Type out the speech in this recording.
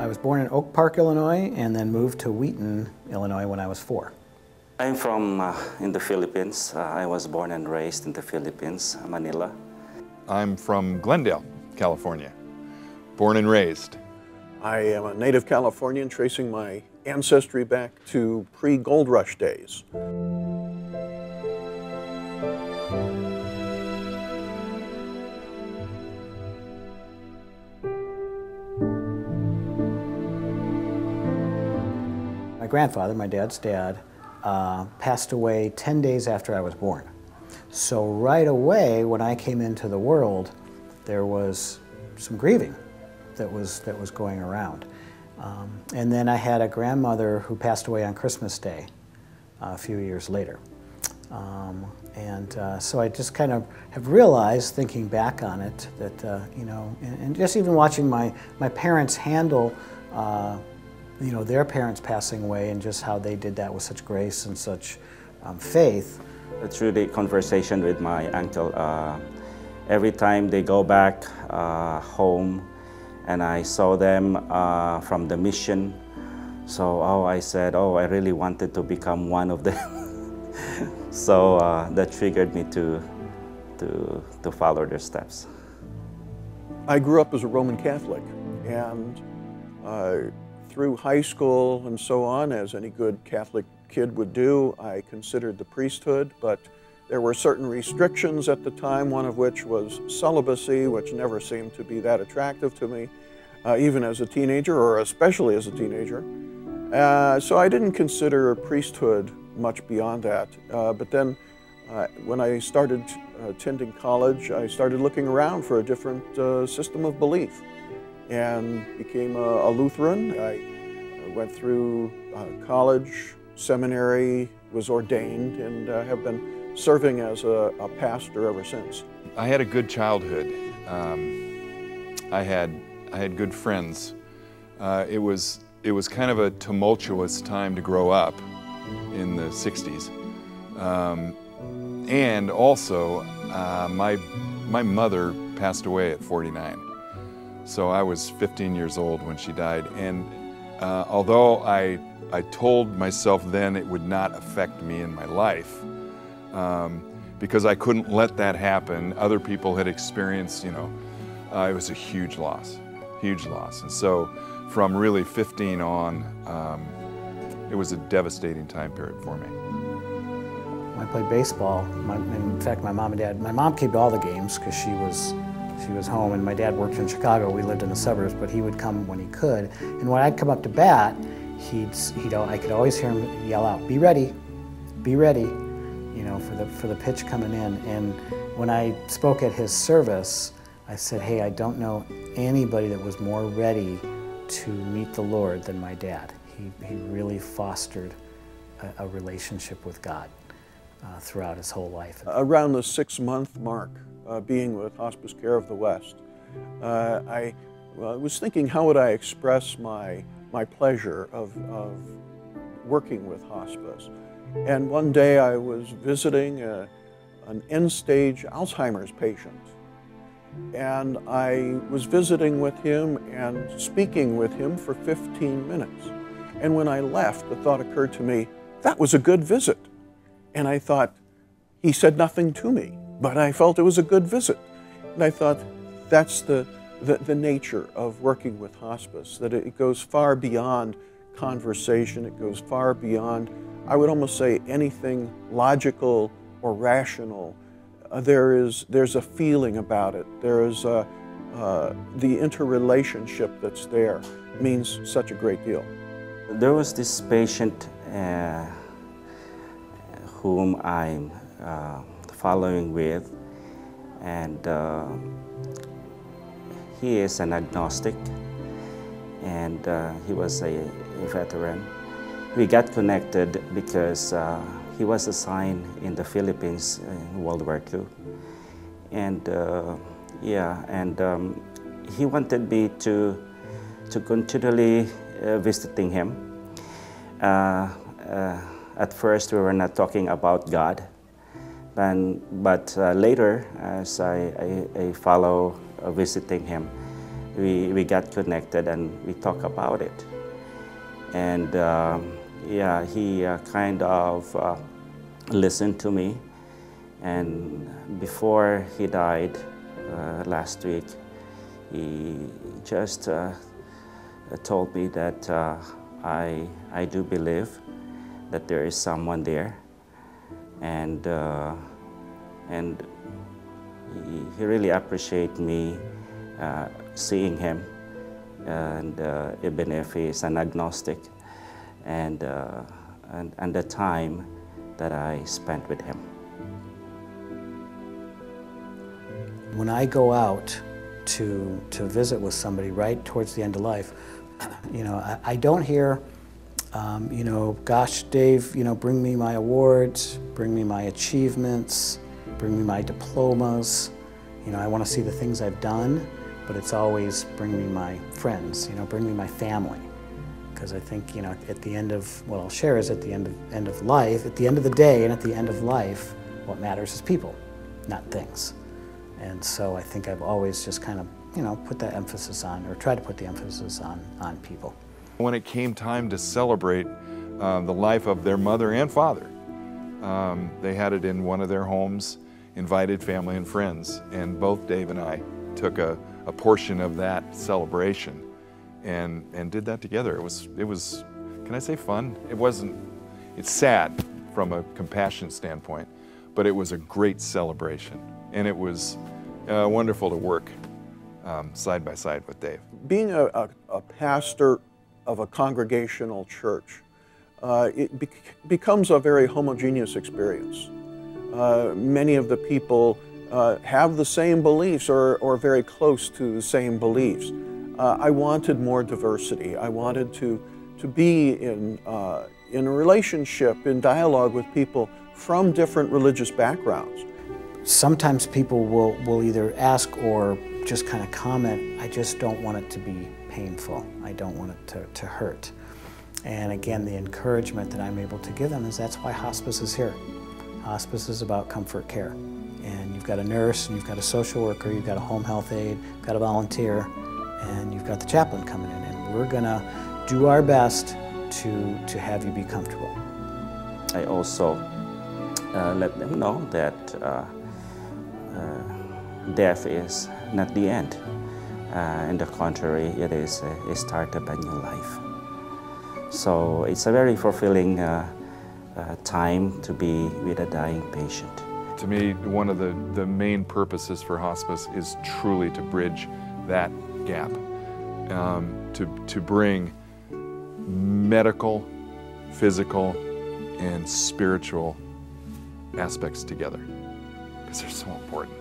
I was born in Oak Park, Illinois, and then moved to Wheaton, Illinois when I was 4. I'm from in the Philippines. I was born and raised in the Philippines, Manila. I'm from Glendale, California, born and raised. I am a native Californian, tracing my ancestry back to pre-gold rush days. My grandfather, my dad's dad, passed away 10 days after I was born. So right away, when I came into the world, there was some grieving that was going around. And then I had a grandmother who passed away on Christmas Day a few years later. So I just kind of have realized, thinking back on it, that, you know, and just even watching my parents handle you know, their parents passing away and just how they did that with such grace and such faith. Through the conversation with my uncle, every time they go back home and I saw them from the mission, so I said, I really wanted to become one of them. So that triggered me to follow their steps. I grew up as a Roman Catholic, and through high school and so on, as any good Catholic kid would do, I considered the priesthood, but there were certain restrictions at the time, one of which was celibacy, which never seemed to be that attractive to me, even as a teenager, or especially as a teenager. So I didn't consider priesthood much beyond that. But then when I started attending college, I started looking around for a different system of belief, and became a Lutheran. I went through college, seminary, was ordained, and have been serving as a pastor ever since. I had a good childhood. I had good friends. It was kind of a tumultuous time to grow up in the 60s. And also, my mother passed away at 49. So I was 15 years old when she died, and although I told myself then it would not affect me in my life, because I couldn't let that happen. Other people had experienced, you know, it was a huge loss. And so from really 15 on, it was a devastating time period for me. When I played baseball, in fact, my mom came to all the games because she was home, and my dad worked in Chicago. We lived in the suburbs, but he would come when he could. And when I'd come up to bat, I could always hear him yell out, "Be ready, be ready," you know, for the pitch coming in. And when I spoke at his service, I said, "Hey, I don't know anybody that was more ready to meet the Lord than my dad. He really fostered a relationship with God throughout his whole life." Around the 6-month mark, being with Hospice Care of the West, I was thinking, how would I express my pleasure of working with hospice? And one day I was visiting an end-stage Alzheimer's patient, and I was visiting with him and speaking with him for 15 minutes. And when I left, the thought occurred to me, that was a good visit. And I thought, he said nothing to me, but I felt it was a good visit. And I thought, that's the nature of working with hospice, that it goes far beyond conversation, it goes far beyond, I would almost say, anything logical or rational. There's a feeling about it. There's the interrelationship that's there means such a great deal. There was this patient whom I'm following with, and he is an agnostic, and he was a veteran. We got connected because he was assigned in the Philippines in World War II, and he wanted me to continually visiting him. At first, we were not talking about God, but later, as I follow visiting him, we got connected and we talked about it. And yeah, he kind of listened to me. And before he died last week, he just told me that I do believe that there is someone there, and he really appreciated me seeing him, and even if he's an agnostic, and the time that I spent with him. When I go out to visit with somebody right towards the end of life, you know, I don't hear, you know, gosh, Dave, you know, bring me my awards, bring me my achievements, bring me my diplomas. You know, I want to see the things I've done, but it's always bring me my friends, you know, bring me my family. Because I think, you know, at the end of, what I'll share is at the end of life, at the end of the day and at the end of life, what matters is people, not things. And so I think I've always just kind of, you know, put that emphasis on, or tried to put the emphasis on people. When it came time to celebrate the life of their mother and father, they had it in one of their homes, invited family and friends, and both Dave and I took a portion of that celebration and did that together. It was, can I say fun? It's sad from a compassion standpoint, but it was a great celebration. And it was wonderful to work side by side with Dave. Being a pastor of a congregational church, it becomes a very homogeneous experience. Many of the people have the same beliefs or very close to the same beliefs. I wanted more diversity. I wanted to be in a relationship, in dialogue with people from different religious backgrounds. Sometimes people will either ask or just kind of comment, I just don't want it to be painful. I don't want it to hurt. And again, the encouragement that I'm able to give them is that's why hospice is here. Hospice is about comfort care. And you've got a nurse, and you've got a social worker, you've got a home health aide, you've got a volunteer, and you've got the chaplain coming in. And we're gonna do our best to have you be comfortable. I also let them know that death is not the end. On the contrary, it is a start of a new life. So it's a very fulfilling time to be with a dying patient. To me, one of the main purposes for hospice is truly to bridge that gap, to bring medical, physical, and spiritual aspects together, because they're so important.